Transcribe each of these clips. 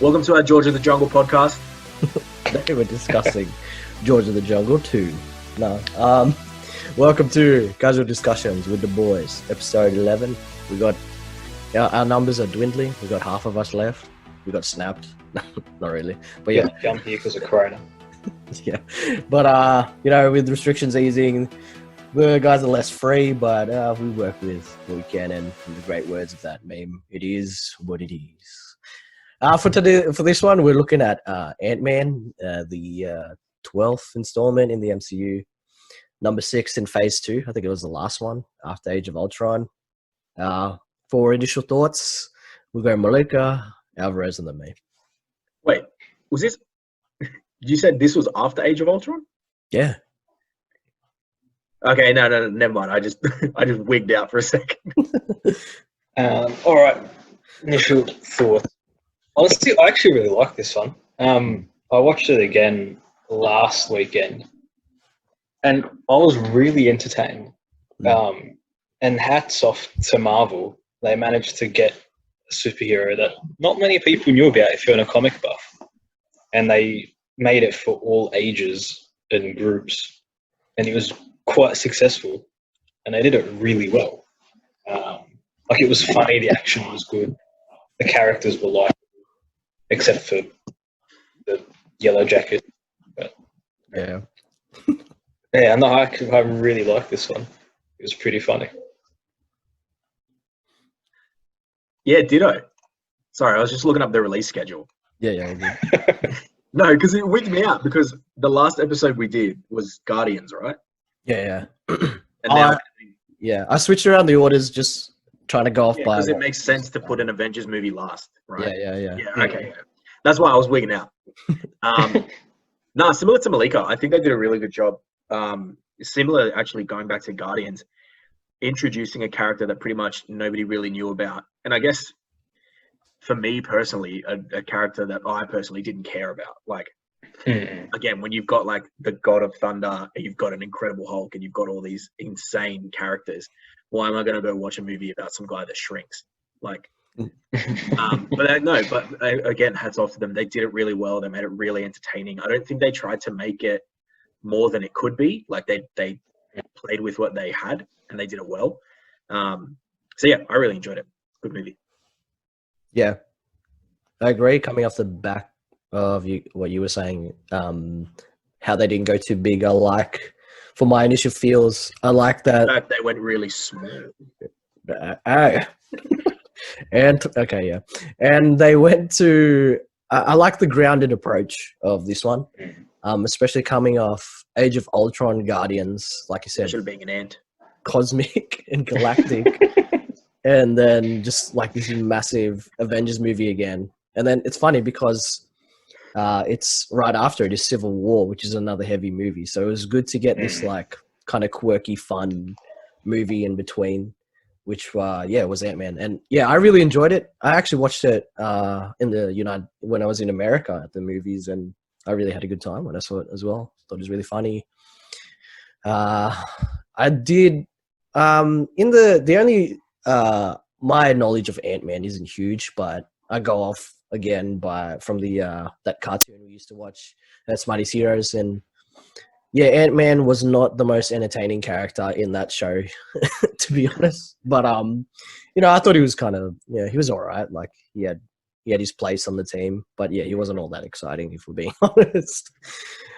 Welcome to our George of the Jungle podcast. Today we're discussing George of the Jungle 2. Welcome to Casual Discussions with the Boys, episode 11. We got our numbers are dwindling. We got half of us left. We got snapped. Not really, but yeah. Jump here because of Corona. Yeah, but with restrictions easing, the guys are less free. But we work with what we can, and in the great words of that meme, it is what it is. For this one, we're looking at Ant-Man, the 12th installment in the MCU, number 6 in Phase 2. I think it was the last one after Age of Ultron. For initial thoughts, we'll go Malika, Alvarez, and then me. Wait, was this? You said this was after Age of Ultron? Yeah. Okay, no, never mind. I just wigged out for a second. All right. Initial thoughts. Honestly, I actually really like this one. I watched it again last weekend, and I was really entertained. And hats off to Marvel. They managed to get a superhero that not many people knew about if you're in a comic buff. And they made it for all ages and groups. And it was quite successful. And they did it really well. It was funny, the action was good. The characters were likable, except for the yellow jacket. But Yeah. yeah, no, I really like this one. It was pretty funny. Yeah, ditto. Sorry, I was just looking up the release schedule. Yeah. No, because it wigged me out because the last episode we did was Guardians, right? Yeah. And now, I switched around the orders, just trying to go off by. because it makes sense to put an Avengers movie last, right? Yeah. Okay. Yeah. That's why I was wigging out. Similar to Malika, I think they did a really good job. Similar, actually, going back to Guardians, introducing a character that pretty much nobody really knew about. And I guess, for me personally, a character that I personally didn't care about. Again, when you've got, the God of Thunder, and you've got an Incredible Hulk, and you've got all these insane characters, why am I going to go watch a movie about some guy that shrinks? Again, hats off to them. They did it really well. They made it really entertaining. I don't think they tried to make it more than it could be. They played with what they had, and they did it well. I really enjoyed it. Good movie. Yeah, I agree. Coming off the back of what you were saying, how they didn't go too big. For my initial feels, I like that. In fact, they went really small. And they went to. I like the grounded approach of this one, especially coming off Age of Ultron, Guardians, like you said, Should have been an ant. Cosmic and galactic. And then just this massive Avengers movie again. And then it's funny because it's right after it is Civil War, which is another heavy movie. So it was good to get this kind of quirky, fun movie in between, which was Ant-Man. And yeah, I really enjoyed it. I actually watched it when I was in America at the movies, and I really had a good time when I saw it as well. Thought it was really funny. I did my knowledge of Ant-Man isn't huge, but I go off again from the that cartoon we used to watch, that's Mighty's Heroes, and yeah, Ant-Man was not the most entertaining character in that show, to be honest. But I thought he was he was all right. He had his place on the team, but yeah, he wasn't all that exciting, if we're being honest.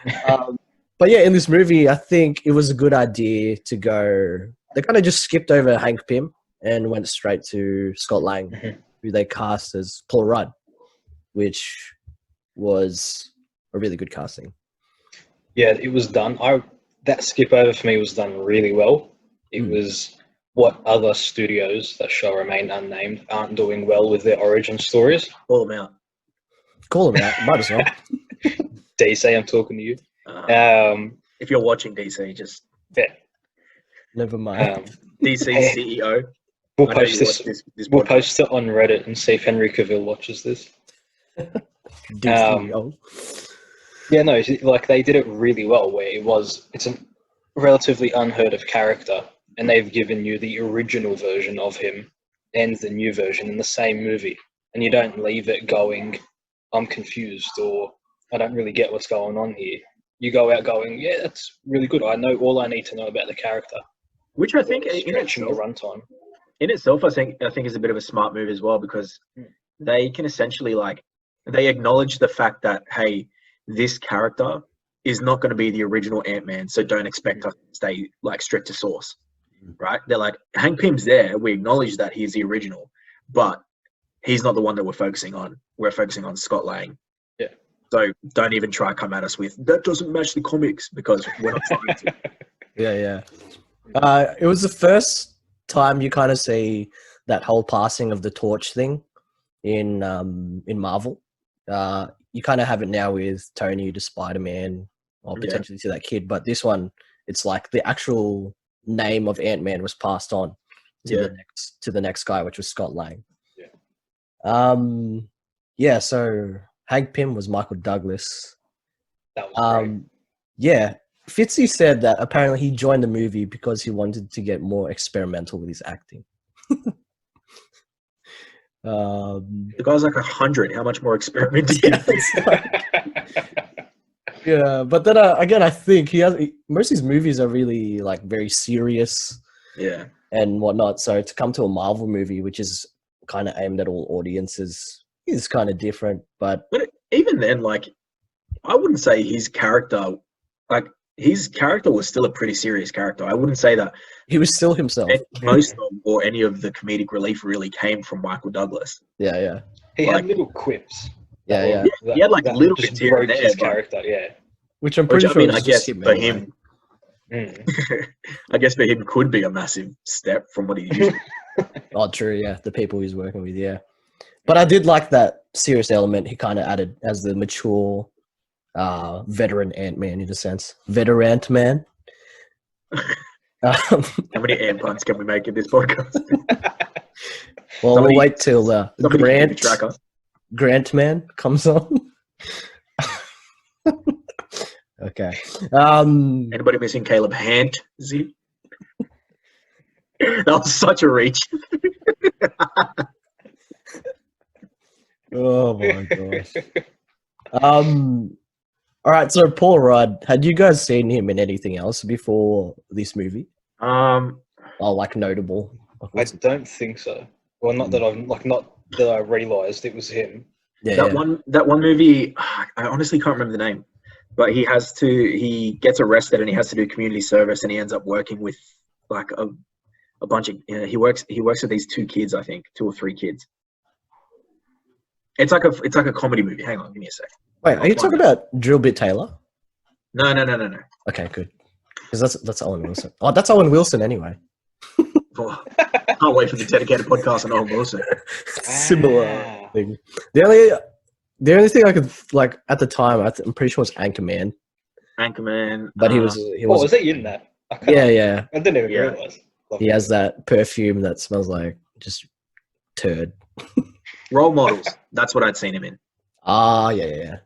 But yeah, in this movie, I think it was a good idea to go. They kind of just skipped over Hank Pym and went straight to Scott Lang, who they cast as Paul Rudd, which was a really good casting. Yeah, it was done. That skip over for me was done really well. It was what other studios that shall remain unnamed aren't doing well with their origin stories. Call them out. Might as well. DC, I'm talking to you. If you're watching DC, just Never mind. DC CEO. We'll post this. We'll post it on Reddit and see if Henry Cavill watches this. Yeah, no, they did it really well. Where it's a relatively unheard of character, and they've given you the original version of him and the new version in the same movie, and you don't leave it going, I'm confused or I don't really get what's going on here, you go out going, yeah, that's really good. I know all I need to know about the character. Which I think Stretching the runtime. in itself, I think is a bit of a smart move as well, because they can essentially they acknowledge the fact that, hey, this character is not going to be the original Ant-Man, so don't expect us to stay strict to source, right? They're like, Hank Pym's there. We acknowledge that he's the original, but he's not the one that we're focusing on. We're focusing on Scott Lang. Yeah. So don't even try to come at us with, that doesn't match the comics, because we're not trying to. Yeah. It was the first time you kind of see that whole passing of the torch thing in Marvel. You kind of have it now with Tony to Spider-Man, or potentially to that kid, but this one, it's like the actual name of Ant-Man was passed on to the next guy, which was Scott Lang. So Hank Pym was Michael Douglas. That was great. Yeah, Fitzy said that apparently he joined the movie because he wanted to get more experimental with his acting. The guy's like 100. How much more experimenting? Yeah, but then again, I think most of his movies are really very serious, and whatnot. So to come to a Marvel movie, which is kind of aimed at all audiences, is kind of different. But even then, I wouldn't say his character, his character was still a pretty serious character. I wouldn't say that he was still himself. Most of or any of the comedic relief really came from Michael Douglas. Yeah. He had little quips. Yeah. He had little bits here and there. His character, Which I'm pretty sure I guess for him, I guess for him could be a massive step from what he used to. Oh, true. Yeah, the people he's working with. Yeah, but I did like that serious element he kind of added as the mature, veteran Ant-Man in a sense. Veteran Ant-Man. How many ant puns can we make in this podcast? Well, we'll wait till Grant Man comes on. Okay. Anybody missing Caleb Hant? Z? That was such a reach. Oh my gosh. All right. So Paul Rudd, had you guys seen him in anything else before this movie? Notable. I don't think so. Well, not that I realised it was him. Yeah, that one movie, I honestly can't remember the name, but he gets arrested and he has to do community service, and he ends up working with a bunch of he works with these 2 kids, I think 2 or 3 kids. It's like a comedy movie. Hang on, give me a sec. Wait, are you talking about Drill Bit Taylor? No. Okay, good. Because that's Owen Wilson. Oh, that's Owen Wilson anyway. Can't wait for the dedicated podcast on Owen Wilson. Similar thing. The only thing I could at the time, I'm pretty sure it was Anchorman. But he was. Was he in that? Yeah. I didn't even realize. He has that perfume that smells like just turd. Role Models. That's what I'd seen him in. Yeah.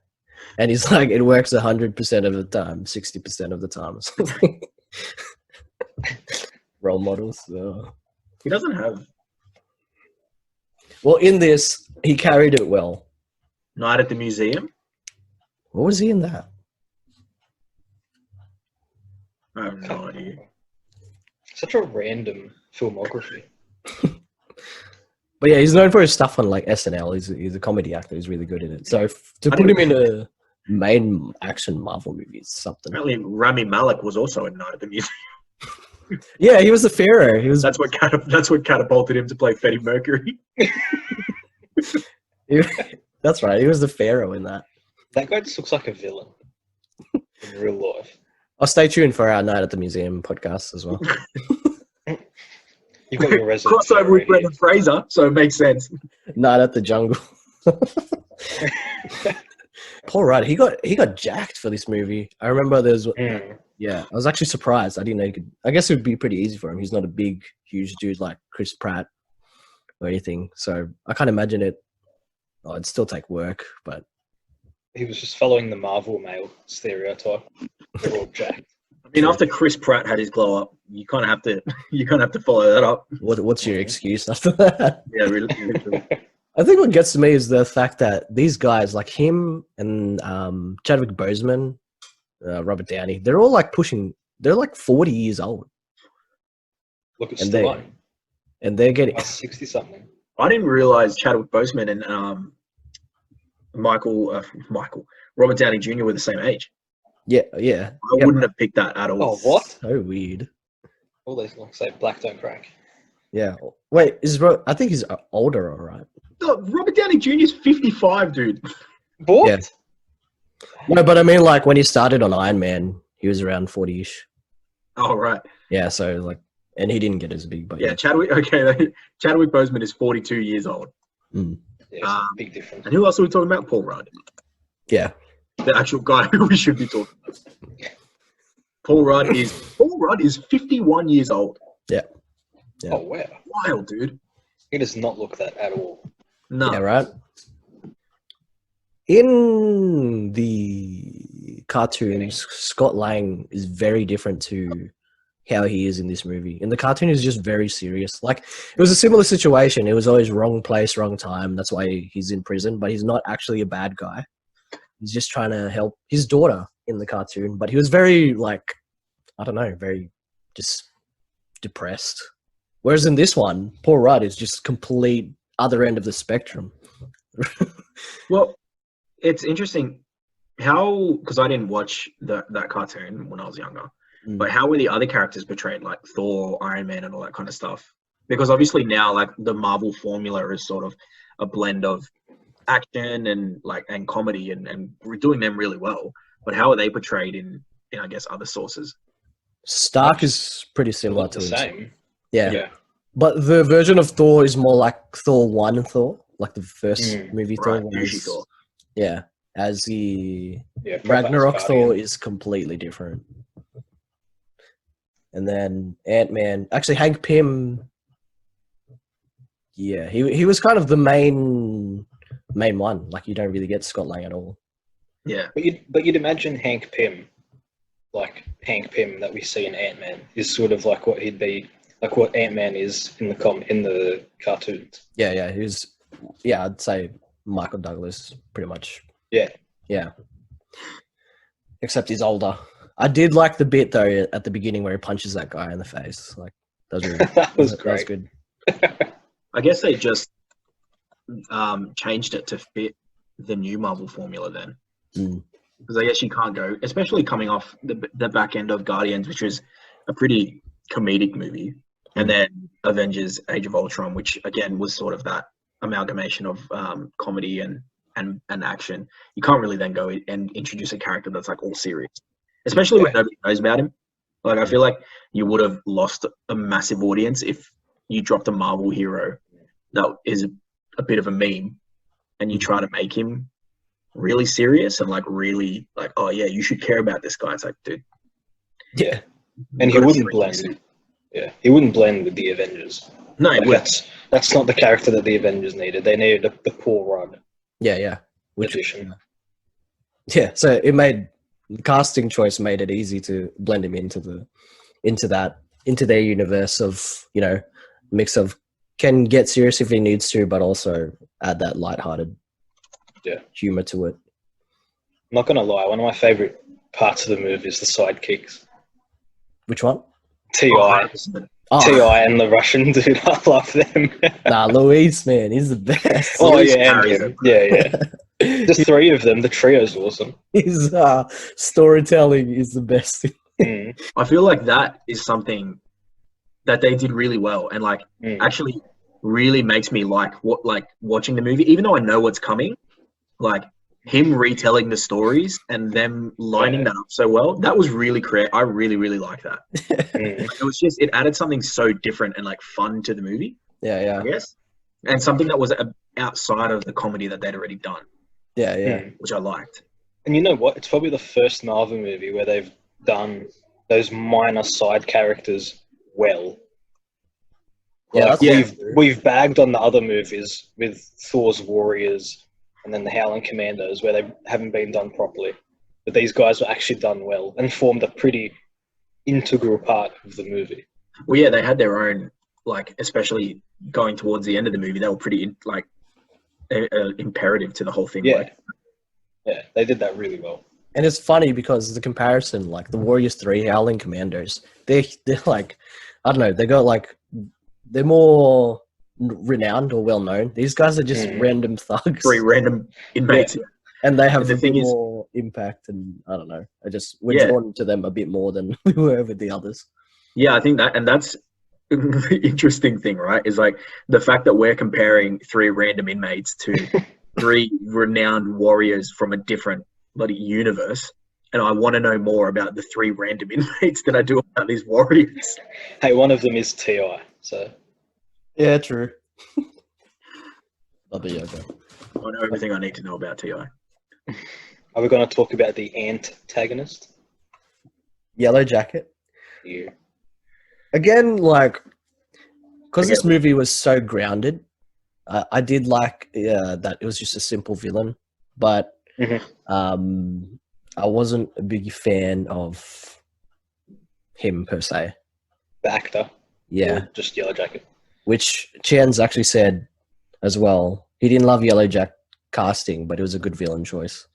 And he's like, it works 100% of the time, 60% of the time or something. Role Models. So. He doesn't have. Well, in this, he carried it well. Night at the Museum? What was he in that? I have no idea. Such a random filmography. But yeah, he's known for his stuff on SNL. He's a comedy actor. He's really good in it. So to put him in a main action Marvel movie is something. Apparently, Rami Malek was also in Night at the Museum. Yeah, he was the Pharaoh. That's what catapulted him to play Freddie Mercury. That's right. He was the Pharaoh in that. That guy just looks like a villain in real life. I'll stay tuned for our Night at the Museum podcast as well. You've got your resident crossover with Brendan Fraser, so it makes sense. Night at the Jungle. Paul Rudd, he got jacked for this movie. I remember there's I was actually surprised. I didn't know he could. I guess it would be pretty easy for him. He's not a big, huge dude like Chris Pratt or anything. So I can't imagine it. Oh, it'd still take work, but he was just following the Marvel male stereotype. They're all jacked. I mean, after Chris Pratt had his glow up, you kind of have to follow that up. What's your excuse after that? Yeah, really. I think what gets to me is the fact that these guys, like him and Chadwick Boseman, Robert Downey, they're all like they're like 40 years old. Look at And Stallone. They're getting 60 something. I didn't realize Chadwick Boseman and Robert Downey Jr. were the same age. yeah. I wouldn't have picked that at all. Oh, what? So weird. All those like say black don't crack. Yeah. Wait, I think he's older, all right. No, Robert Downey Jr. is 55, dude. What? Yeah. No, but I mean, like when he started on Iron Man, he was around 40-ish. Oh, right. Yeah, so like, and he didn't get as big, but Yeah, Chadwick Boseman is 42 years old. Mm. Yeah, it's a big difference. And who else are we talking about? Paul Rudd. Yeah. The actual guy who we should be talking about. Paul Rudd is 51 years old. Yeah. Yeah. Oh, wow. Wild, dude. He does not look that at all. No. Yeah, right. In the cartoons, Scott Lang is very different to how he is in this movie. In the cartoon, he's just very serious. Like, it was a similar situation. It was always wrong place, wrong time. That's why he's in prison, but he's not actually a bad guy. He's just trying to help his daughter in the cartoon. But he was very, like, I don't know, very just depressed. Whereas in this one, Paul Rudd is just complete other end of the spectrum. Well, it's interesting how, because I didn't watch that cartoon when I was younger, but how were the other characters portrayed, like Thor, Iron Man, and all that kind of stuff? Because obviously now, like, the Marvel formula is sort of a blend of action and comedy, and we're doing them really well. But how are they portrayed in I guess other sources? Stark is pretty similar to the him. same. Yeah. But the version of Thor is more like Thor 1 Thor, like the first movie Thor. Right, usually Thor. Yeah. As the Yeah, Ragnarok Thor is completely different. And then Ant-Man, actually Hank Pym, yeah, he was kind of the main one. Like, you don't really get Scott Lang at all. Yeah. But you'd imagine Hank Pym that we see in Ant-Man is sort of like what he'd be, like what Ant-Man is in the cartoons. Yeah, I'd say Michael Douglas, pretty much. Yeah. Yeah. Except he's older. I did like the bit though at the beginning where he punches that guy in the face. Like, that was really, that was great. That was good. I guess they just changed it to fit the new Marvel formula then. Because I guess you can't go, especially coming off the back end of Guardians, which was a pretty comedic movie, and then Avengers: Age of Ultron, which again was sort of that amalgamation of comedy and action. You can't really then go and introduce a character that's like all serious, especially when nobody knows about him. Like, I feel like you would have lost a massive audience if you dropped a Marvel hero that is a bit of a meme and you try to make him really serious and like really like, oh yeah, you should care about this guy. It's like, dude. Yeah. And he wouldn't blend. Yeah. He wouldn't blend with the Avengers. No, like, that's not the character that the Avengers needed. They needed the Paul Rudd. Yeah. Addition. Yeah, so the casting choice made it easy to blend him into their universe of, you know, mix of can get serious if he needs to, but also add that lighthearted humor to it. I'm not gonna lie, one of my favorite parts of the movie is the sidekicks. Which one? T.I. T.I. and the Russian dude. I love them. Nah, Luis, man, he's the best. Oh, yeah, yeah. The three of them, the trio's awesome. His storytelling is the best. I feel like that is something that they did really well, and like actually really makes me like watching the movie, even though I know what's coming. Like, him retelling the stories and them lining that up so well, that was really creative. I really, really like that. It was just, it added something so different and like fun to the movie. Yeah. I guess, and something that was outside of the comedy that they'd already done. Yeah. Which I liked. And you know what? It's probably the first Marvel movie where they've done those minor side characters well. Yeah, we've bagged on the other movies with Thor's Warriors and then the Howling Commandos where they haven't been done properly. But these guys were actually done well and formed a pretty integral part of the movie. Well, yeah, they had their own, like, especially going towards the end of the movie, they were pretty, like, imperative to the whole thing. Yeah. Like, Yeah, they did that really well. And it's funny because the comparison, like the Warriors 3 Howling Commandos, they're like, I don't know, they're more renowned or well known. These guys are just random thugs. 3 random inmates. Yeah. And they have the a bit more impact, and I don't know. We're drawn to them a bit more than we were with the others. Yeah, I think that's the interesting thing, right? Is like the fact that we're comparing 3 random inmates to 3 renowned warriors from a different bloody universe, and I want to know more about the 3 random inmates than I do about these warriors. Hey, one of them is T.I., so... Yeah, true. Love the yoga. I know everything I need to know about T.I. Are we going to talk about the antagonist? Yellow Jacket. Yeah. Again, like, because this movie was so grounded, I did like that it was just a simple villain, but I wasn't a big fan of him per se. The actor? Yeah. Or just Yellow Jacket? Which Chan's actually said as well. He didn't love Yellow Jack casting, but it was a good villain choice.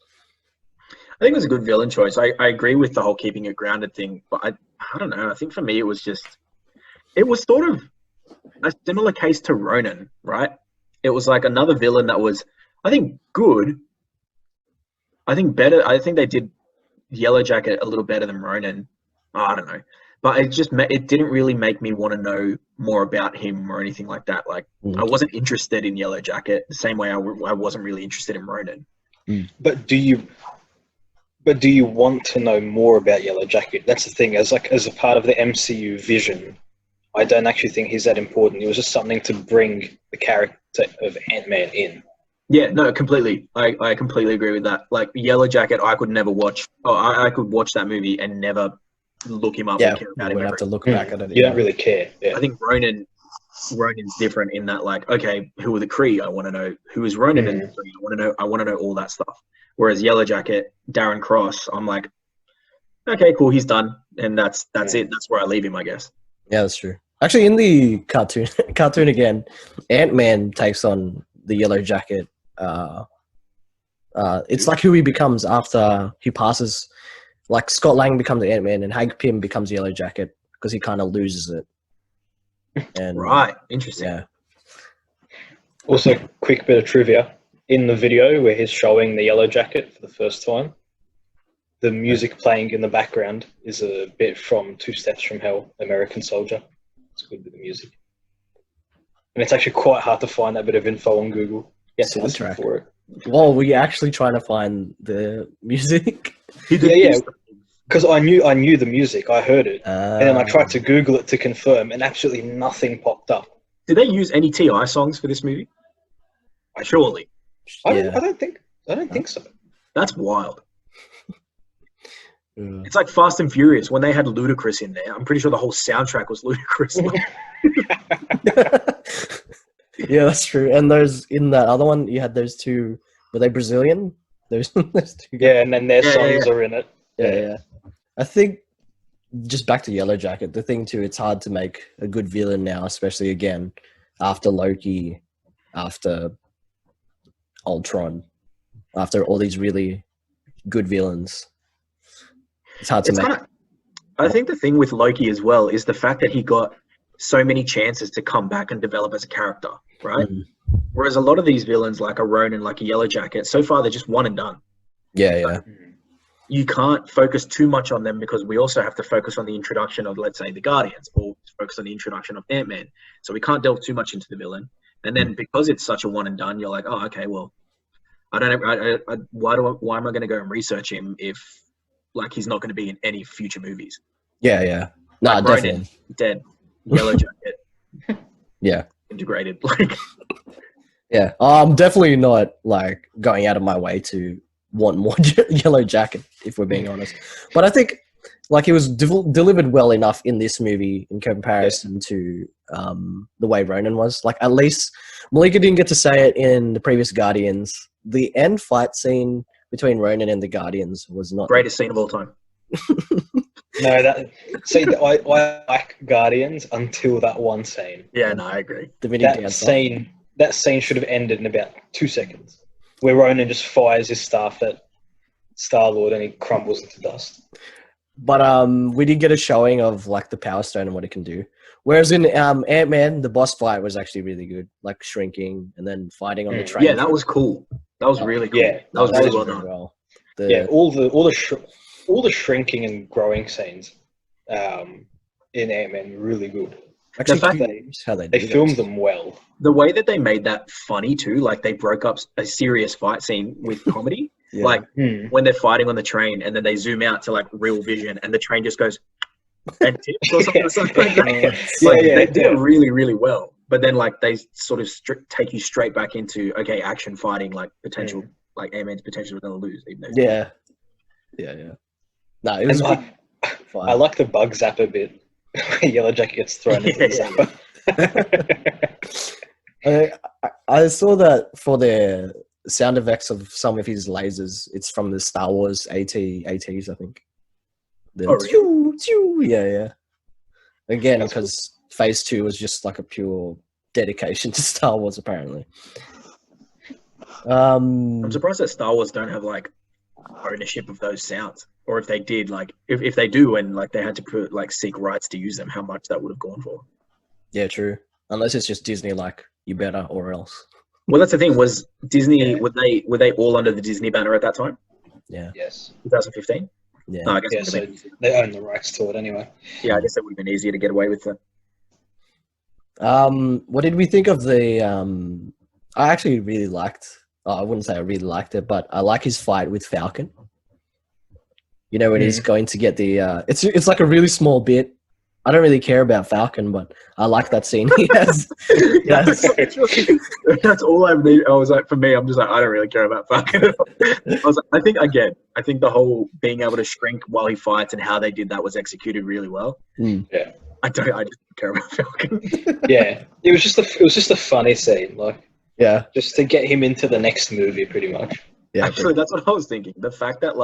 I think it was a good villain choice. I agree with the whole keeping it grounded thing, but I don't know. I think for me it was sort of a similar case to Ronin, right? It was like another villain that was, I think, good. I think better. I think they did Yellow Jacket a little better than Ronin. I don't know. But it didn't really make me want to know more about him or anything like that. Like, I wasn't interested in Yellow Jacket the same way I wasn't really interested in Ronin. But do you want to know more about Yellow Jacket? That's the thing. As a part of the MCU vision, I don't actually think he's that important. It was just something to bring the character of Ant-Man in. Yeah, no, completely. I completely agree with that. Like, Yellow Jacket, I could never watch. I could watch that movie and never look him up and care about him. You have to look back at it. You don't really care. Yeah. I think Ronin's different in that, like, okay, who are the Kree? I want to know who is Ronin in the Kree. I want to know all that stuff. Whereas Yellow Jacket, Darren Cross, I'm like, okay, cool, he's done, and that's it. That's where I leave him, I guess. Yeah, that's true. Actually, in the cartoon again, Ant-Man takes on the Yellow Jacket. It's like who he becomes after he passes. Like, Scott Lang becomes Ant-Man and Hank Pym becomes Yellow Jacket because he kind of loses it. And, right, interesting. Yeah. Also, quick bit of trivia. In the video where he's showing the Yellow Jacket for the first time, the music playing in the background is a bit from Two Steps from Hell, American Soldier. It's a good bit of music. And it's actually quite hard to find that bit of info on Google. You have to listen for it. Well, were you actually trying to find the music? Yeah. Because I knew the music. I heard it. And then I tried to Google it to confirm, and absolutely nothing popped up. Did they use any T.I. songs for this movie? Surely. I don't think so. That's wild. It's like Fast and Furious when they had Ludacris in there. I'm pretty sure the whole soundtrack was Ludacris. Yeah, that's true. And in that other one, you had those two. Were they Brazilian? Those two guys. Yeah, and then their songs are in it. Yeah. I think just back to Yellow Jacket. The thing too, it's hard to make a good villain now, especially again after Loki, after Ultron, after all these really good villains. It's hard to make. I think the thing with Loki as well is the fact that he got so many chances to come back and develop as a character, right? Whereas a lot of these villains, like a Ronin, like a Yellow Jacket, so far they're just one and done. Yeah. You can't focus too much on them because we also have to focus on the introduction of, let's say, the Guardians, or focus on the introduction of Ant-Man. So we can't delve too much into the villain. And then because it's such a one and done, you're like, oh, okay, well, I don't. Why am I going to go and research him if, like, he's not going to be in any future movies? Yeah. Nah, like definitely. Ronin, dead. Yellow Jacket. Yeah. Integrated. Like. Yeah. I'm definitely not like going out of my way to want more Yellow Jacket, if we're being honest. But I think like it was delivered well enough in this movie in comparison to the way Ronin was. Like, at least Malika didn't get to say it in the previous Guardians. The end fight scene between Ronin and the Guardians was not greatest scene of all time. No, I like Guardians until that one scene. Yeah, no, I agree. The video that scene that scene should have ended in about 2 seconds, where Ronan just fires his staff at Star-Lord and he crumbles into dust. But we did get a showing of like the Power Stone and what it can do. Whereas in Ant-Man, the boss fight was actually really good, like shrinking and then fighting on the train. Yeah, that was cool. That was really cool. Yeah, that was really well very done. well. All the shrinking and growing scenes in Ant-Man were really good. Actually, The fact how they They filmed them well. The way that they made that funny too, like they broke up a serious fight scene with comedy. Yeah. Like when they're fighting on the train and then they zoom out to like real vision and the train just goes and tips or something like that. They did it really, really well. But then like they sort of take you straight back into action fighting, like potential, like Ant-Man's potential going to lose. Even though yeah. No, it was I like the bug zapper bit. Yellow Jacket gets thrown into the zapper. I saw that for the sound effects of some of his lasers, it's from the Star Wars ATs, I think. Yeah. Again, because Phase 2 was just like a pure dedication to Star Wars, apparently. I'm surprised that Star Wars don't have like ownership of those sounds, or if they did, like if they do, and like they had to seek rights to use them, how much that would have gone for. Yeah, true. Unless it's just Disney, like you better or else. Well, that's the thing. Was Disney were they all under the Disney banner at that time? Yeah. Yes. 2015. Yeah. No, I guess so they own the rights to it anyway. Yeah, I guess it would have been easier to get away with that. What did we think of the? I actually really liked. I wouldn't say I really liked it, but I like his fight with Falcon. You know when he's going to get the. It's like a really small bit. I don't really care about Falcon, but I like that scene he has. That's all I need. I was like, for me, I'm just like, I don't really care about Falcon at all. I was like, I think the whole being able to shrink while he fights and how they did that was executed really well. Yeah. I just don't care about Falcon. Yeah. It was just a funny scene, like just to get him into the next movie pretty much. Yeah. Actually, that's what I was thinking. The fact that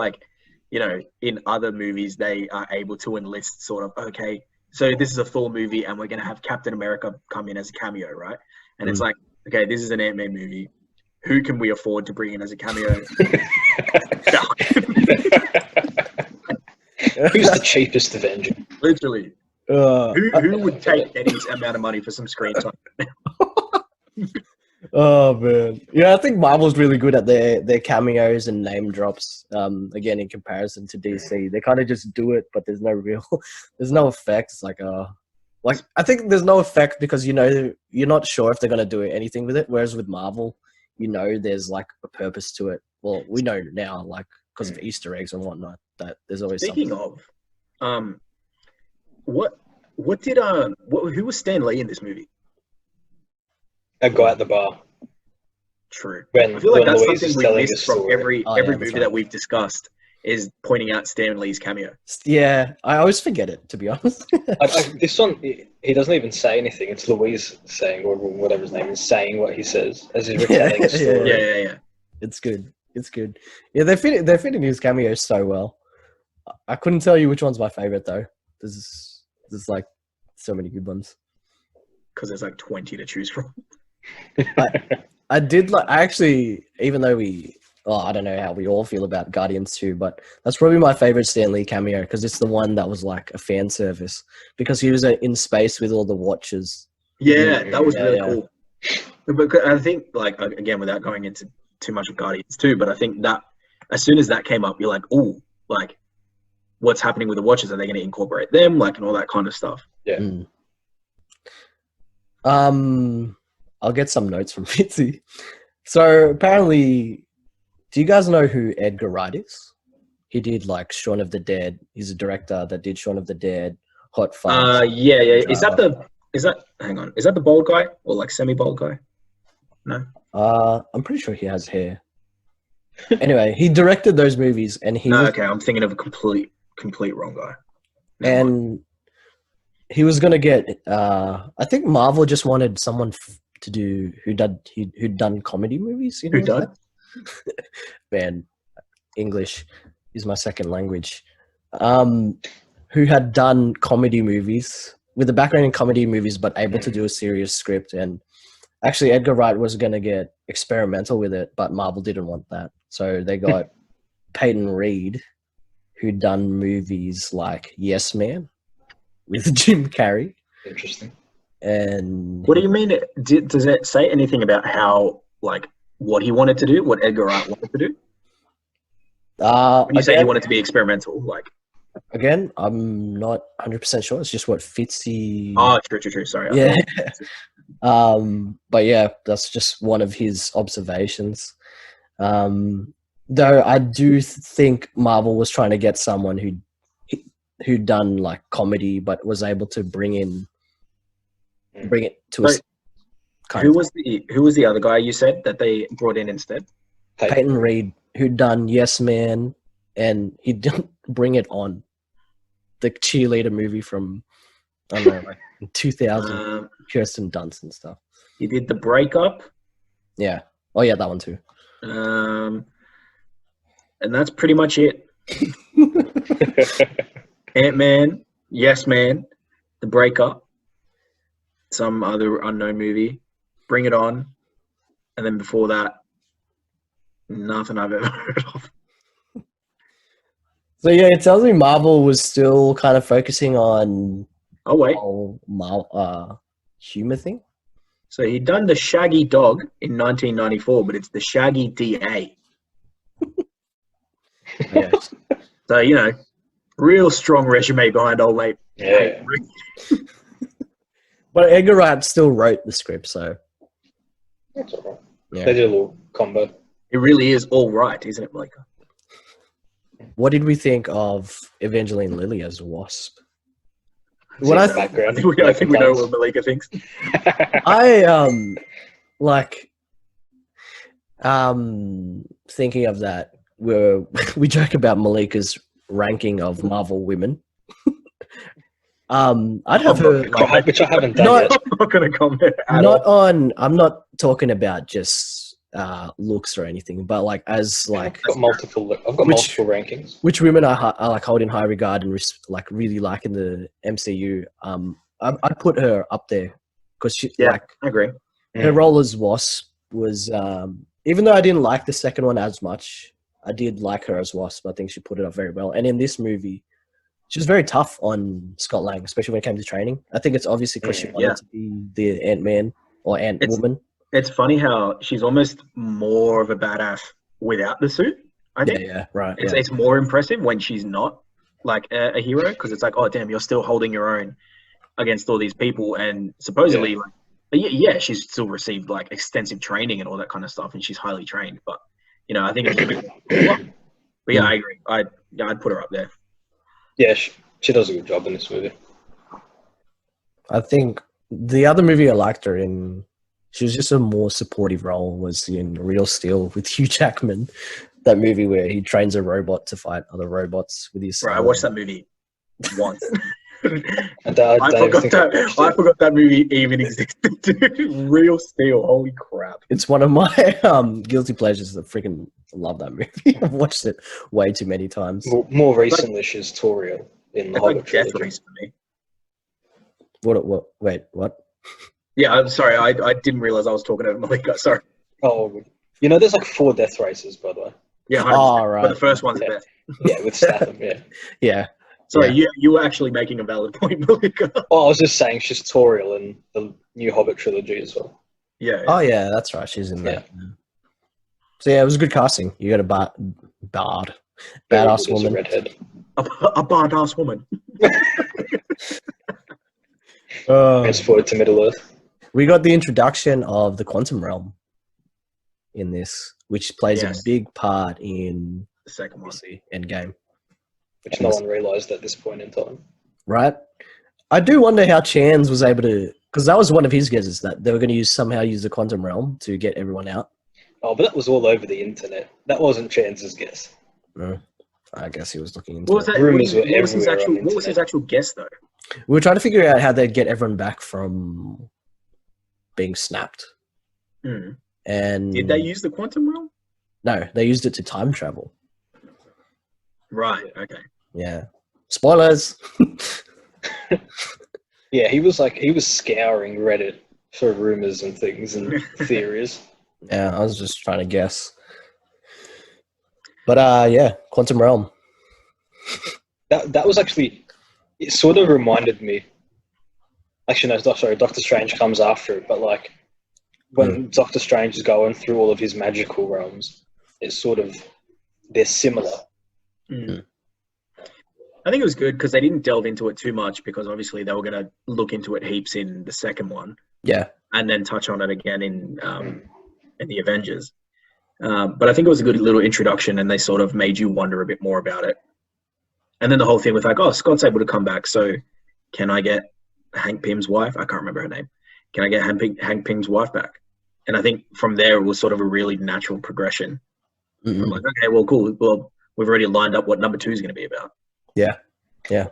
in other movies they are able to enlist sort of, okay, so this is a Thor movie and we're going to have Captain America come in as a cameo, right? And it's like, okay, this is an Ant-Man movie. Who can we afford to bring in as a cameo? Who's the cheapest Avenger? Literally. Who would take Eddie's amount of money for some screen time? Oh man, yeah, I think Marvel's really good at their cameos and name drops. Again, in comparison to DC, they kind of just do it, but there's no effect. It's like I think there's no effect because you're not sure if they're gonna do anything with it. Whereas with Marvel, there's like a purpose to it. Well, we know now, like because of Easter eggs and whatnot, that there's always. Speaking something. of, who was Stan Lee in this movie? A guy at the bar. True. I feel like that's Louise something we missed from story. every movie that we've discussed is pointing out Stan Lee's cameo. Yeah, I always forget it, to be honest. This one, he doesn't even say anything. It's Louise saying, or whatever his name is, saying what he says as he's retelling his story. Yeah. It's good. Yeah, they're fitting his cameos so well. I couldn't tell you which one's my favorite though. There's like so many good ones. Because there's like 20 to choose from. I actually, even though I don't know how we all feel about Guardians 2, but that's probably my favorite Stan Lee cameo because it's the one that was like a fan service because he was in space with all the watches. Yeah, that was really cool. But I think, like, again, without going into too much of Guardians 2, but I think that as soon as that came up, you're like, oh, like, what's happening with the watches? Are they going to incorporate them? Like, and all that kind of stuff. Yeah. I'll get some notes from Fitzy. So apparently, do you guys know who Edgar Wright is? He did like Shaun of the Dead. He's a director that did Shaun of the Dead, Hot Fuzz. Yeah. Is that the bald guy or like semi-bald guy? No. I'm pretty sure he has hair. Anyway, he directed those movies, and okay, I'm thinking of a complete wrong guy. And he was gonna get. I think Marvel just wanted someone to do who'd done comedy movies. Who done? Man, English is my second language. Who had done comedy movies with a background in comedy movies, but able to do a serious script. And Actually, Edgar Wright was going to get experimental with it, but Marvel didn't want that. So they got Peyton Reed, who'd done movies like Yes Man with Jim Carrey. Interesting. And What do you mean? Does it say anything about how, like, what he wanted to do, what Edgar Wright wanted to do? When you say he wanted to be experimental, like... Again, I'm not 100% sure. It's just what Fitzy... Oh, true. Sorry. Yeah. But yeah, that's just one of his observations. Though I do think Marvel was trying to get someone who'd done like comedy, but was able to bring it to Who was the other guy you said that they brought in instead? Peyton Reed, who'd done Yes Man, and he didn't bring it on the cheerleader movie from, I don't know, like 2000, Kirsten Dunst and stuff. He did The Breakup. Yeah. Oh yeah, that one too. And that's pretty much it. Ant-Man, Yes Man, The Breakup, some other unknown movie, Bring It On, and then before that, nothing I've ever heard of. So yeah, it tells me Marvel was still kind of focusing on Oh wait, humor thing. so he'd done The Shaggy Dog in 1994, but it's The Shaggy DA. Yeah. So, real strong resume behind old mate. Yeah. But Edgar Wright still wrote the script, so That's all right. yeah. They did a little combo. It really is all right, isn't it, Blake? What did we think of Evangeline Lilly as Wasp? What What the I background. I think we know what Malika thinks. Thinking of that, we joke about Malika's ranking of Marvel women. I'd have her like, which I haven't done Not- yet. I'm not going to comment at not all. on. I'm not talking about just looks or anything, but like as like I've got multiple rankings. which women I like hold in high regard and like really like in the MCU. I'd put her up there because she Yeah. like I agree. her role as Wasp was even though I didn't like the second one as much, I did like her as Wasp. I think she put it up very well. And in this movie, she was very tough on Scott Lang, especially when it came to training. I think it's obviously because she wanted to be the Ant-Man or Ant-Woman. It's funny how she's almost more of a badass without the suit. I think Yeah, right. it's more impressive when she's not like a hero, because it's like, oh damn, you're still holding your own against all these people, and supposedly, like, but yeah, she's still received like extensive training and all that kind of stuff, and she's highly trained. But I think it's a bit. But yeah, I agree. I'd put her up there. Yeah, she does a good job in this movie. I think the other movie I liked her in, she was just a more supportive role, was in Real Steel with Hugh Jackman. That movie where he trains a robot to fight other robots with his. Right, I watched that movie once. I forgot that movie even existed. Dude. Real Steel, holy crap! It's one of my guilty pleasures. I freaking love that movie. I've watched it way too many times. More recently, she's Toriel in the It's Hobbit like death trilogy. race for me. What? Wait, what? Yeah, I'm sorry. I didn't realize I was talking over Malika. Sorry. Oh, there's like 4 death races, by the way. Yeah, 100%. Oh, right. But the first one's the Yeah. best. Yeah, with Statham, yeah. Yeah. Sorry, Yeah. you were actually making a valid point, Malika. Oh, I was just saying she's Toriel in the new Hobbit trilogy as well. Yeah. Oh yeah, that's right. She's in that. So yeah, it was good casting. You got a badass Very good as a woman. redhead. A badass woman. Fast forward to Middle Earth. We got the introduction of the quantum realm in this, which plays a big part in The second one. obviously Endgame. Which no one realised at this point in time. Right? I do wonder how Chance was able to, because that was one of his guesses, that they were going to somehow use the quantum realm to get everyone out. Oh, but that was all over the internet. That wasn't Chance's guess. No, I guess he was looking into What was it. that? Rumours were What was his everywhere on the what was his internet. actual guess though? We were trying to figure out how they'd get everyone back from being snapped. Hmm. And Did they use the quantum realm? No, they used it to time travel. Right. Okay. Yeah. Spoilers. Yeah, he was scouring Reddit for rumors and things and theories. Yeah, I was just trying to guess. But yeah, Quantum Realm. That was actually, it sort of reminded me. Actually, no, sorry, Doctor Strange comes after it, but like when Doctor Strange is going through all of his magical realms, it's sort of, they're similar. Mm. I think it was good because they didn't delve into it too much because obviously they were going to look into it heaps in the second one. Yeah. And then touch on it again in the Avengers. But I think it was a good little introduction and they sort of made you wonder a bit more about it. And then the whole thing with like, oh, Scott's able to come back, so can I get Hank Pym's wife? I can't remember her name. Can I get Hank Pym's wife back? And I think from there it was sort of a really natural progression. Mm-hmm. I'm like, okay, well, cool. Well, we've already lined up what number 2 is going to be about. Yeah.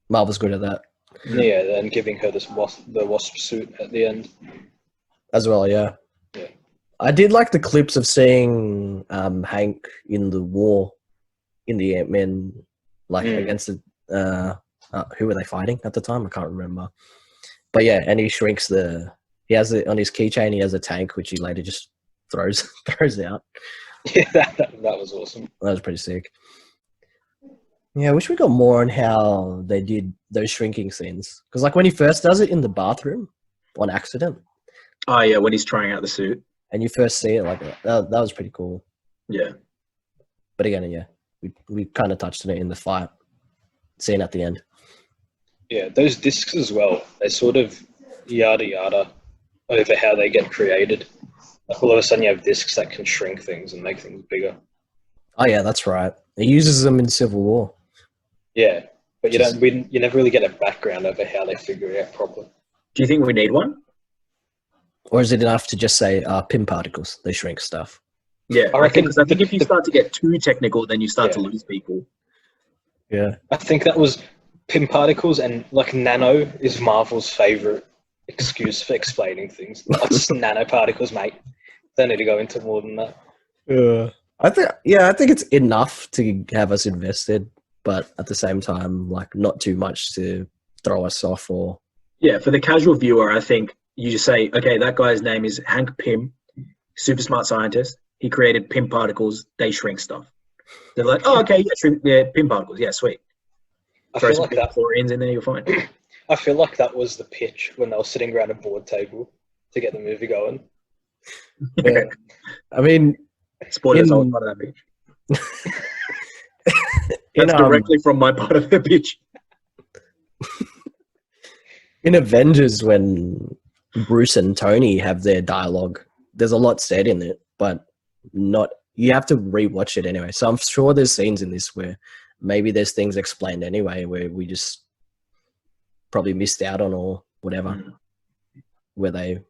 Marvel's good at that. Yeah, and giving her the wasp suit at the end. As well, yeah. I did like the clips of seeing Hank in the war in the Ant-Man, like against the who were they fighting at the time? I can't remember. But yeah, and he shrinks he has it on his keychain. He has a tank which he later just throws out. Yeah, that was awesome. That was pretty sick. Yeah, I wish we got more on how they did those shrinking scenes. Because like when he first does it in the bathroom on accident. Oh yeah, when he's trying out the suit. And you first see it like that was pretty cool. Yeah. But again, yeah, we kind of touched on it in the fight scene at the end. Yeah, those discs as well, they sort of yada yada over how they get created. Like all of a sudden you have discs that can shrink things and make things bigger. Oh yeah, that's right. He uses them in Civil War. Yeah, but you never really get a background over how they figure it out properly. Do you think we need one? Or is it enough to just say Pym particles? They shrink stuff. Yeah, I think if you start to get too technical, then you start to lose people. Yeah. I think that was Pym particles, and like nano is Marvel's favorite excuse for explaining things. It's just nanoparticles, mate. Don't need to go into more than that. I think it's enough to have us invested, but at the same time, like not too much to throw us off or. Yeah, for the casual viewer, I think you just say, okay, that guy's name is Hank Pym, super smart scientist. He created Pym particles. They shrink stuff. They're like, oh, okay, yeah, Pym particles. Yeah, sweet. Throw some chlorines in there, you're fine. I feel like that was the pitch when they were sitting around a board table to get the movie going. Yeah. I mean, spoilers, I was part of that pitch. That's directly from my part of the pitch. In Avengers, when Bruce and Tony have their dialogue, there's a lot said in it, but not. You have to rewatch it anyway. So I'm sure there's scenes in this where maybe there's things explained anyway where we just probably missed out on or whatever, where they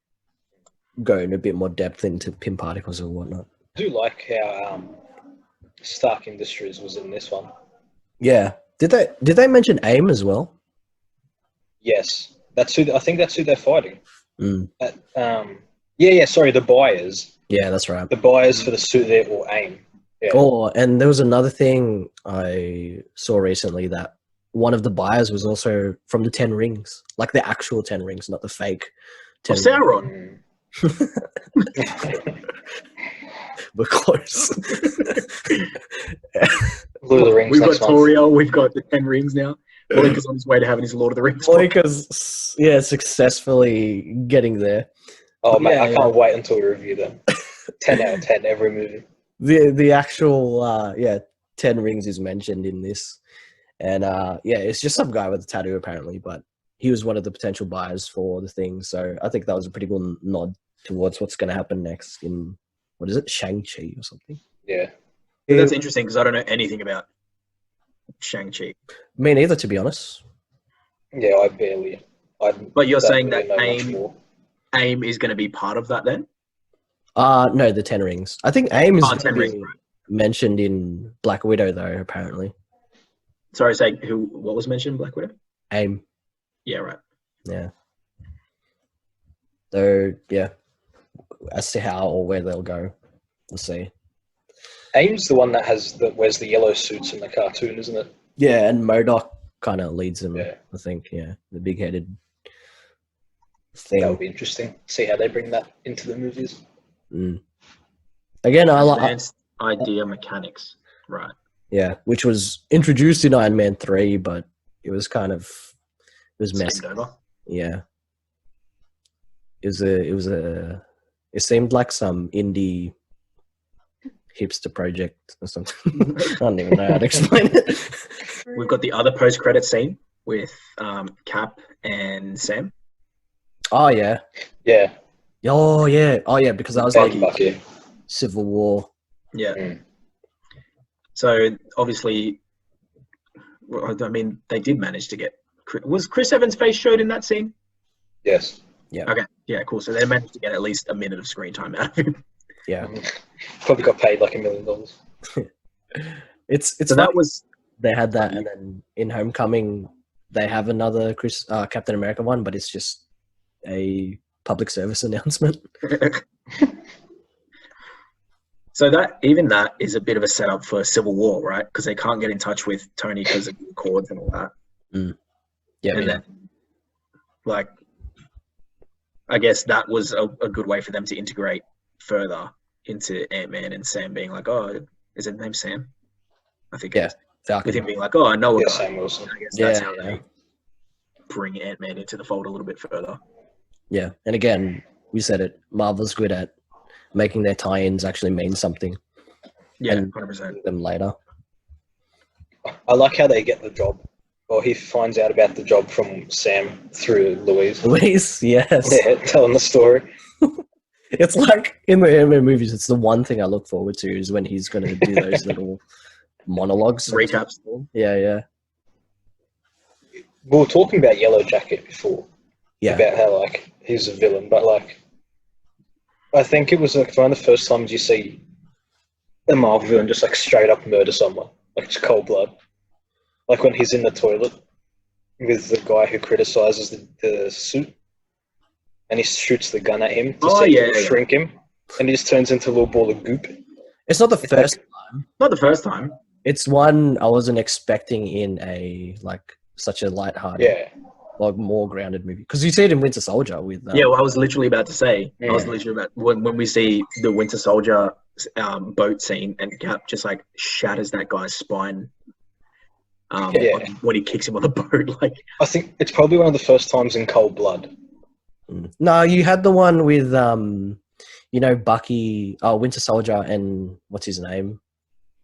go in a bit more depth into Pym particles or whatnot. I do like how Stark Industries was in this one. Yeah. Did they mention AIM as well? Yes. I think that's who they're fighting. Mm. Sorry, the buyers. Yeah, that's right. The buyers for the suit there or AIM. Yeah. Oh, and there was another thing I saw recently that one of the buyers was also from the 10 Rings, like the actual 10 Rings, not the fake 10 rings. Sauron. We're close. Lord of the Rings. We've got Toriel, we've got the 10 Rings now. Blake is on his way to having his Lord of the Rings. Blake is, successfully getting there. Oh, man, I can't wait until we review them. 10 out of 10, every movie. The actual, 10 Rings is mentioned in this. And, it's just some guy with a tattoo, apparently, but he was one of the potential buyers for the thing. So I think that was a pretty good nod towards what's going to happen next in, what is it, Shang-Chi or something? Yeah. That's interesting because I don't know anything about Shang-Chi. Me neither, to be honest. Yeah, But you're saying that AIM is going to be part of that then? No, the 10 Rings. I think AIM is 10 Rings, mentioned in Black Widow, though, apparently. Sorry, say what was mentioned in Black Widow? AIM. Yeah, right. Yeah. So, yeah. As to how or where they'll go, we'll see. AIM's the one that wears the yellow suits in the cartoon, isn't it? Yeah, and MODOK kind of leads them, Yeah. I think. Yeah, the big-headed thing. That would be interesting. See how they bring that into the movies. Mm. Again, I like Advanced idea mechanics, right? yeah, which was introduced in Iron Man 3, but it was kind of messy. Skipped over. Yeah, it seemed like some indie hipster project or something. I don't even know how to explain it. We've got the other post-credit scene with Cap and Sam. Oh yeah, Yeah. oh yeah, because I was like Bucky. Civil War. Yeah. Mm. So obviously, well, I mean, they did manage to get. Was Chris Evans' face showed in that scene? Yes. Yeah. Okay. Yeah. Cool. So they managed to get at least a minute of screen time out of him. Yeah, Probably got paid like $1 million. it's So that was. they had that, and then in Homecoming they have another Captain America one, but it's just a public service announcement. So that is a bit of a setup for Civil War, right? Because they can't get in touch with Tony because of the cords and all that. Yeah, And then, like, I guess that was a good way for them to integrate further into Ant-Man and Sam being like, oh, is his name Sam? I think. Yeah, with him being like, oh, I know a guy. Sam Wilson. I guess that's how they bring Ant-Man into the fold a little bit further. Yeah, and again, we said it. Marvel's good at making their tie-ins actually mean something. Yeah, and 100%. them later. I like how they get the job. Or he finds out about the job from Sam through Louise. Louise, yes. Yeah, telling the story. It's like in the Ant-Man movies, it's the one thing I look forward to is when he's going to do those little monologues. Recaps. Yeah. We were talking about Yellow Jacket before. Yeah. About how, like, he's a villain. But, like, I think it was, like, one of the first times you see a Marvel villain just, like, straight up murder someone. Like, just cold blood. Like when he's in the toilet with the guy who criticizes the suit, and he shoots the gun at him to shrink him, and he just turns into a little ball of goop. It's not the first time. Not the first time. It's one I wasn't expecting in such a lighthearted, like more grounded movie. Because you see it in Winter Soldier with. Well, I was literally about to say. I was literally about when we see the Winter Soldier boat scene and Cap just like shatters that guy's spine. When he kicks him on the boat, like I think it's probably one of the first times in Cold Blood. No, you had the one with Bucky, Winter Soldier, and what's his name?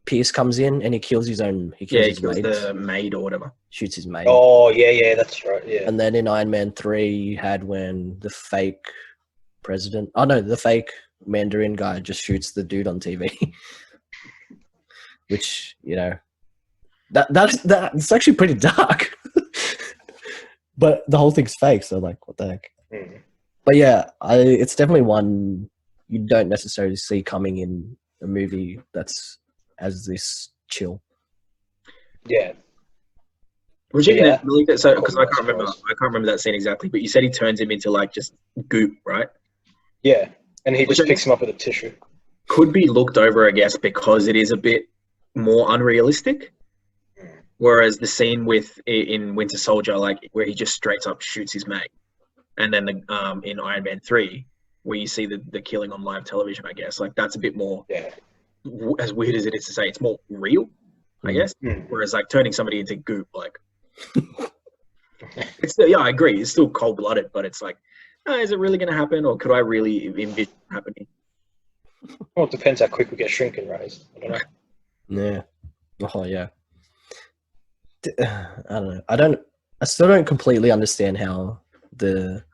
Pierce comes in and he kills his own. He kills the maid or whatever. Shoots his maid. Oh yeah, that's right. Yeah. And then in Iron Man 3, you had when the fake president. Oh no, the fake Mandarin guy just shoots the dude on TV, which That's actually pretty dark. But the whole thing's fake, so like, what the heck? But yeah, it's definitely one you don't necessarily see coming in a movie that's as this chill. Yeah. Was you really good? So because I can't remember that scene exactly, but you said he turns him into like just goop, right? Yeah, and he just picks him up with a tissue. Could be looked over, I guess, because it is a bit more unrealistic. Whereas the scene in Winter Soldier, like where he just straight up shoots his mate, and then in Iron Man 3, where you see the killing on live television, I guess, like that's a bit more, as weird as it is to say, it's more real, I guess. Whereas like turning somebody into goop, like, it's still, I agree, it's still cold blooded, but it's like, is it really going to happen, or could I really envision it happening? Well, it depends how quick we get shrinking rays. I don't know. Yeah. Oh yeah. I don't know. I still don't completely understand how the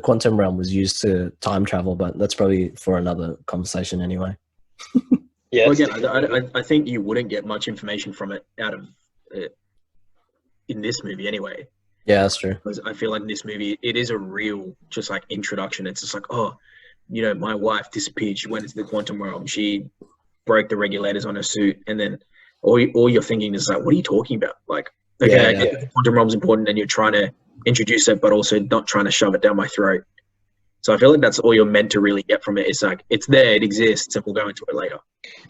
quantum realm was used to time travel, but that's probably for another conversation anyway. Yeah. Well, again, I think you wouldn't get much information from it out of it in this movie anyway. Yeah, that's true. Because I feel like in this movie, it is a real just like introduction. It's just like, oh, my wife disappeared. She went into the quantum realm. She broke the regulators on her suit, and then all you're thinking is like, what are you talking about? Like, okay, I get the quantum realm's important and you're trying to introduce it, but also not trying to shove it down my throat. So I feel like that's all you're meant to really get from it. It's like, it's there, it exists, and we'll go into it later.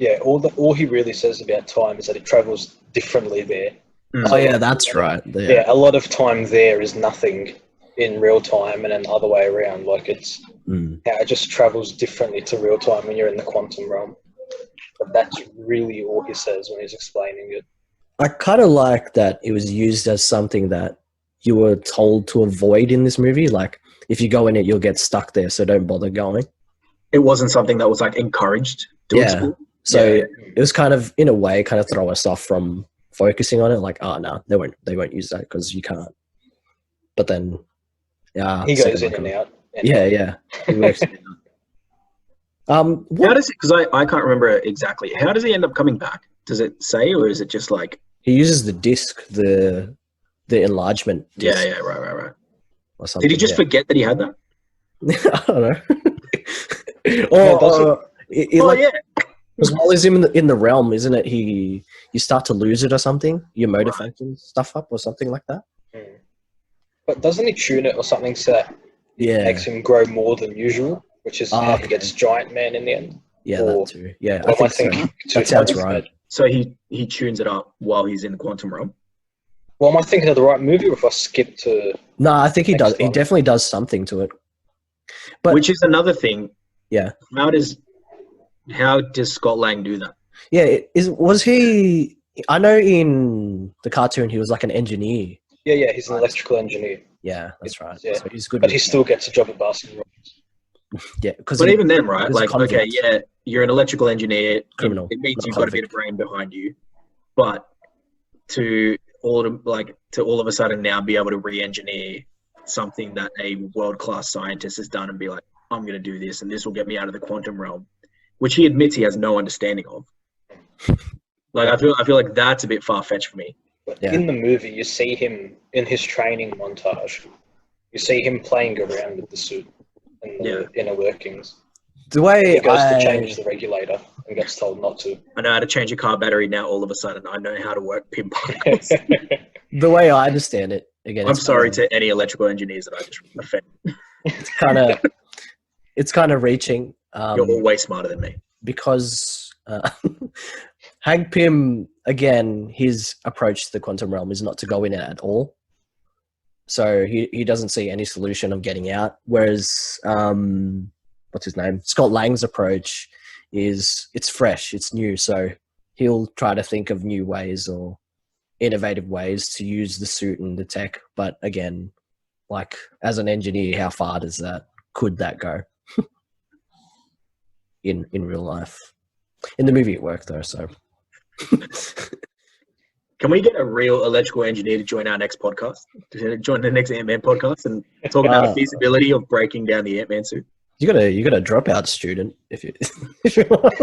Yeah, all he really says about time is that it travels differently there. Oh yeah, that's right. Yeah, a lot of time there is nothing in real time and then the other way around. Like it's how it just travels differently to real time when you're in the quantum realm. But that's really all he says when he's explaining it. I kind of like that it was used as something that you were told to avoid in this movie. Like, if you go in it, you'll get stuck there, so don't bother going. It wasn't something that was like encouraged to explore. So it was kind of, in a way, kind of throw us off from focusing on it. Like, oh no, they won't use that because you can't. But then, he goes in and out. Yeah. He works in and out. How does it? Because I can't remember exactly. How does he end up coming back? Does it say, or is it just like he uses the disc, the enlargement disc? Yeah, right. Or something, did he just forget that he had that? I don't know. Because while he's in the realm, isn't it? You start to lose it or something. Your motor function stuff up or something like that. But doesn't he tune it or something so that makes him grow more than usual? Which is how he gets Giant Man in the end. Yeah, that too. Yeah, I think so. That sounds right. So he tunes it up while he's in the quantum realm. Well, am I thinking of the right movie, or if I skip to? No, I think he does. He definitely does something to it. But which is another thing. Yeah. How does Scott Lang do that? Yeah, was he? I know in the cartoon he was like an engineer. Yeah, he's an electrical engineer. Yeah, that's right. Yeah. So he's good. But he still gets a job at Baskin Robbins. Yeah, but even then, right? Like, okay, yeah, you're an electrical engineer. Criminal. It means you've got a bit of brain behind you, but to all of a sudden now be able to re-engineer something that a world-class scientist has done and be like, I'm going to do this, and this will get me out of the quantum realm, which he admits he has no understanding of. Like, I feel like that's a bit far-fetched for me. But in the movie, you see him in his training montage. You see him playing around with the suit and the inner workings. The way he goes to change the regulator and gets told not to. I know how to change a car battery now. All of a sudden, I know how to work pin particles. The way I understand it, again, I'm sorry to any electrical engineers that I just offended. It's kind of reaching. You're all way smarter than me. Because Hank Pym, again, his approach to the quantum realm is not to go in it at all. So he doesn't see any solution of getting out. Whereas, what's his name? Scott Lang's approach is it's fresh, it's new. So he'll try to think of new ways or innovative ways to use the suit and the tech. But again, like as an engineer, how far could that go in real life? In the movie it worked though, so. Can we get a real electrical engineer to join our next podcast? To join the next Ant-Man podcast and talk about the feasibility of breaking down the Ant-Man suit? You got a dropout student if you want.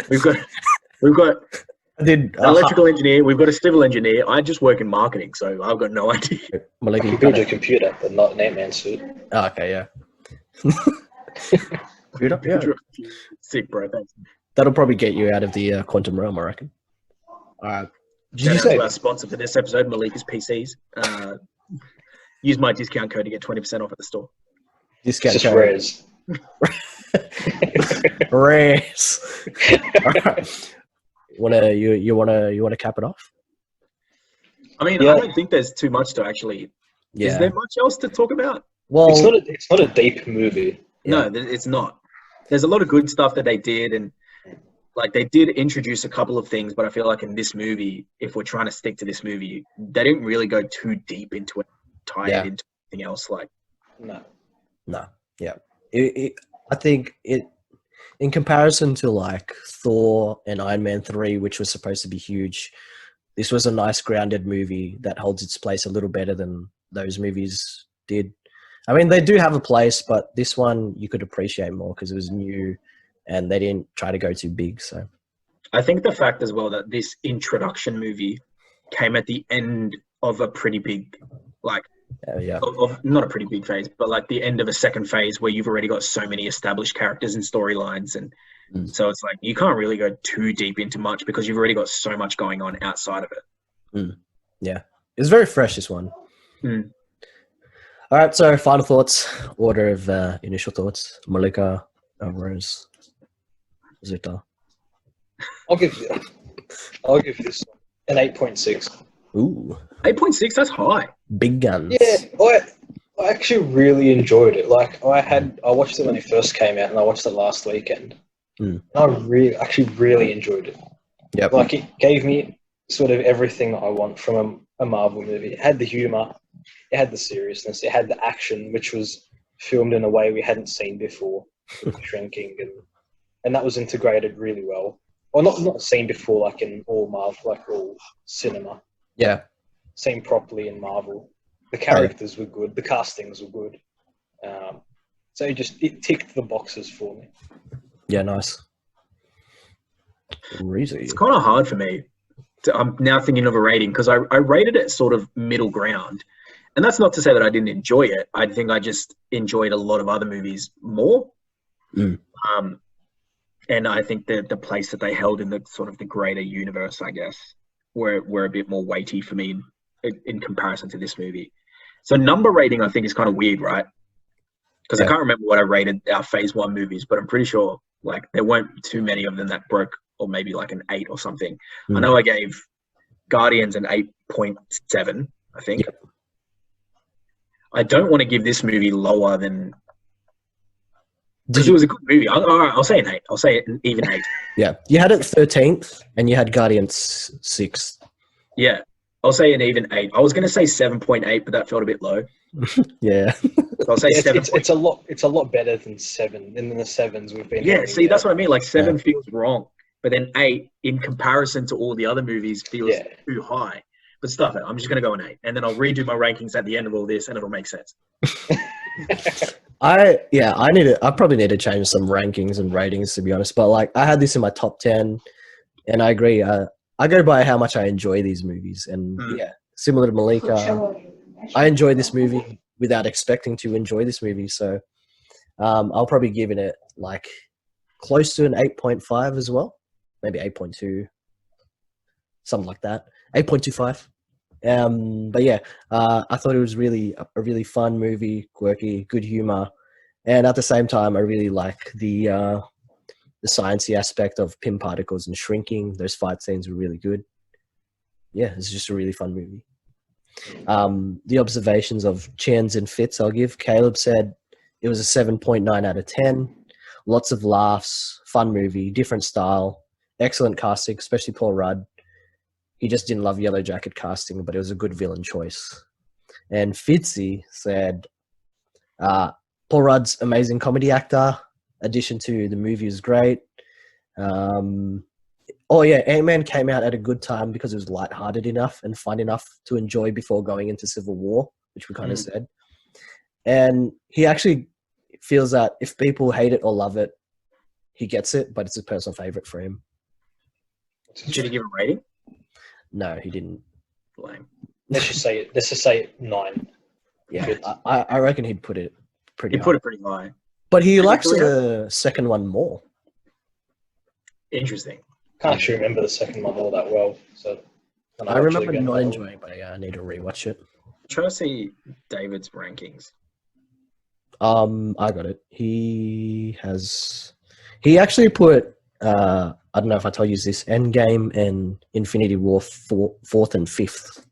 We've got an electrical engineer. We've got a civil engineer. I just work in marketing, so I've got no idea. I can build a computer, but not an Ant-Man suit. Oh, okay, yeah. Computer, yeah. Sick, bro. Thanks. That'll probably get you out of the quantum realm, I reckon. All right. Did you say our sponsor for this episode, Malika's PCs? Use my discount code to get 20% off at the store. Discount code. Rares. Rares. All right. You wanna cap it off? I mean, I don't think there's too much to actually. Yeah. Is there much else to talk about? Well, it's not a deep movie. No, it's not. There's a lot of good stuff that they did, and like they did introduce a couple of things, but I feel like in this movie, if we're trying to stick to this movie, they didn't really go too deep into it, tie it into anything else. Like, no, yeah. I think in comparison to like Thor and Iron Man 3, which was supposed to be huge, this was a nice grounded movie that holds its place a little better than those movies did. I mean, they do have a place, but this one you could appreciate more because it was new and they didn't try to go too big. So I think the fact as well that this introduction movie came at the end of a pretty big, like, of not a pretty big phase, but like the end of a second phase where you've already got so many established characters and storylines. And so it's like you can't really go too deep into much because you've already got so much going on outside of it. Yeah. It's very fresh, this one. All right, so final thoughts, order of initial thoughts. Malika, Rose, Zita. I'll give this an 8.6. Ooh. 8.6, that's high. Big guns. Yeah, I actually really enjoyed it. Like I watched it when it first came out, and I watched it last weekend. Mm. And I really enjoyed it. Yep. Like it gave me sort of everything that I want from a Marvel movie. It had the humor, it had the seriousness, it had the action, which was filmed in a way we hadn't seen before, with shrinking, and that was integrated really well. Or not seen before, like in all Marvel, like all cinema. Yeah. Seen properly in Marvel. The characters were good, the castings were good. So it ticked the boxes for me. Yeah, nice. It's kind of hard for me. I'm now thinking of a rating because I rated it sort of middle ground. And that's not to say that I didn't enjoy it. I think I just enjoyed a lot of other movies more. Mm. And I think the place that they held in the sort of the greater universe, I guess, were a bit more weighty for me in comparison to this movie. So number rating, I think, is kind of weird, right? Because I can't remember what I rated our Phase 1 movies, but I'm pretty sure like there weren't too many of them that broke, or maybe like an 8 or something. I know I gave Guardians an 8.7, I think. Yep. I don't want to give this movie lower than... Because it was a good movie. All right, I'll say an 8. I'll say an even 8. Yeah. You had it 13th, and you had Guardians 6th. Yeah. I'll say an even 8. I was going to say 7.8, but that felt a bit low. Yeah. So I'll say 7. It's a lot better than 7. And then the 7s we've been... Yeah, see, that's what I mean. Like 7 feels wrong. But then 8, in comparison to all the other movies, feels too high. But stuff it. I'm just going to go an 8. And then I'll redo my rankings at the end of all this, and it'll make sense. I probably need to change some rankings and ratings, to be honest. But like, I had this in my top 10, and I agree. I go by how much I enjoy these movies, and similar to Malika, I enjoyed this movie without expecting to enjoy this movie. So I'll probably give it like close to an 8.5 as well, maybe 8.2, something like that, 8.25. But yeah, I thought it was really a really fun movie, quirky, good humor, and at the same time, I really like the sciencey aspect of pin particles and shrinking. Those fight scenes were really good. Yeah, it's just a really fun movie. The observations of Chans and Fitz, I'll give. Caleb said it was a 7.9 out of 10. Lots of laughs, fun movie, different style, excellent casting, especially Paul Rudd. He just didn't love Yellow Jacket casting, but it was a good villain choice. And Fitzy said, Paul Rudd's amazing comedy actor. Addition to the movie is great. Ant-Man came out at a good time because it was lighthearted enough and fun enough to enjoy before going into Civil War, which we kind of said. And he actually feels that if people hate it or love it, he gets it, but it's a personal favorite for him. Did he give a rating? No, he didn't. Lame. Let's just say 9. Yeah, I reckon he'd put it pretty high. He put it pretty high. But he likes the second one more. Interesting. Can't actually remember the second one all that well. So I remember not enjoying, but I need to rewatch it. Try to see David's rankings. I got it. He actually put I don't know if I told you this, Endgame and Infinity War 4th and 5th.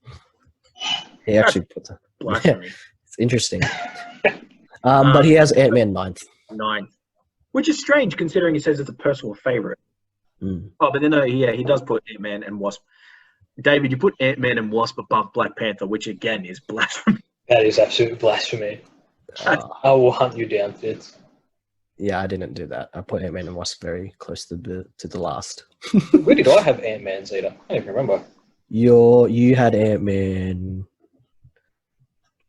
He actually put that. Blasphemy. It's interesting. But he has Ant-Man 9th. 9th. Which is strange considering he says it's a personal favorite. Mm. Oh, but then he does put Ant-Man and Wasp. David, you put Ant-Man and Wasp above Black Panther, which again is blasphemy. That is absolute blasphemy. I will hunt you down, Fitz. Yeah, I didn't do that. I put Ant-Man and Wasp very close to the last. Where did I have Ant-Man, Zeta? I don't even remember. You had Ant-Man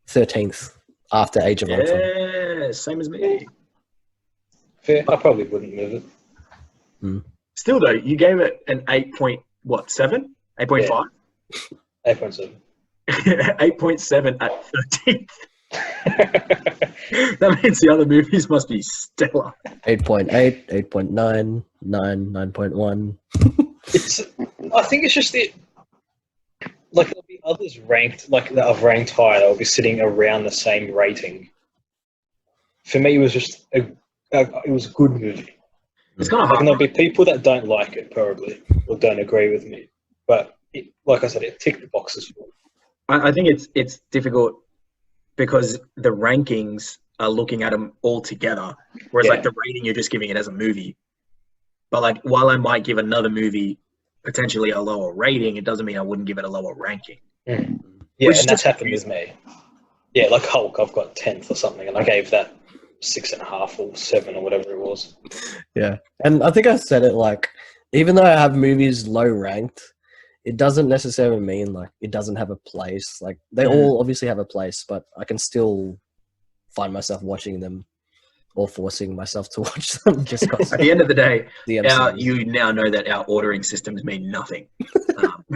13th after Age of Ultron. Yeah, same as me. Fair. I probably wouldn't move it. Mm. Still though, you gave it an 8.7? 8.5? 8.7. 8.7 at 13th. That means the other movies must be stellar. 8.8, 8.9, 9, 9.1. I think it's just like there'll be others ranked that I've ranked higher. They'll be sitting around the same rating. For me, it was just it was a good movie. It's kind of hard. And there'll be people that don't like it probably or don't agree with me, but like I said, it ticked the boxes for me. I think it's difficult because the rankings are looking at them all together, whereas Yeah. like the rating, you're just giving it as a movie. But like, while I might give another movie potentially a lower rating, it doesn't mean I wouldn't give it a lower ranking. Mm. Yeah, Which and that's just happened with me. Yeah, like Hulk, I've got 10th or something, and I gave that 6.5 or 7 or whatever it was. Yeah. And I think I said it like, even though I have movies low ranked, it doesn't necessarily mean like it doesn't have a place. Like they all obviously have a place, but I can still find myself watching them or forcing myself to watch them just because At the end of the day, the MCU. you now know that our ordering systems mean nothing.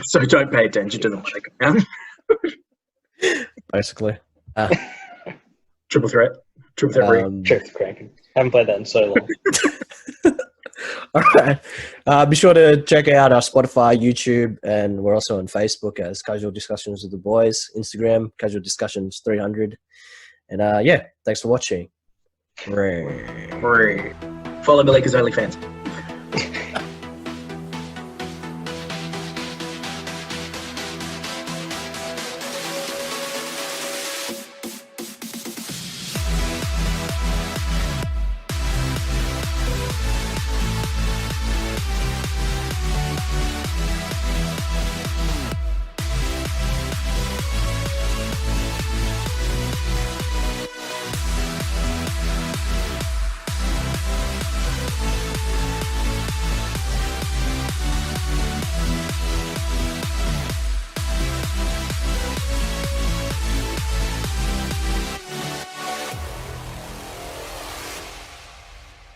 So don't pay attention to them when they come down. Basically. Triple threat. Triple threat. Check the Cranking. Haven't played that in so long. All right. Be sure to check out our Spotify, YouTube, and we're also on Facebook as Casual Discussions with the Boys, Instagram, Casual Discussions 300. And yeah, thanks for watching. Follow the Lakers Only fans.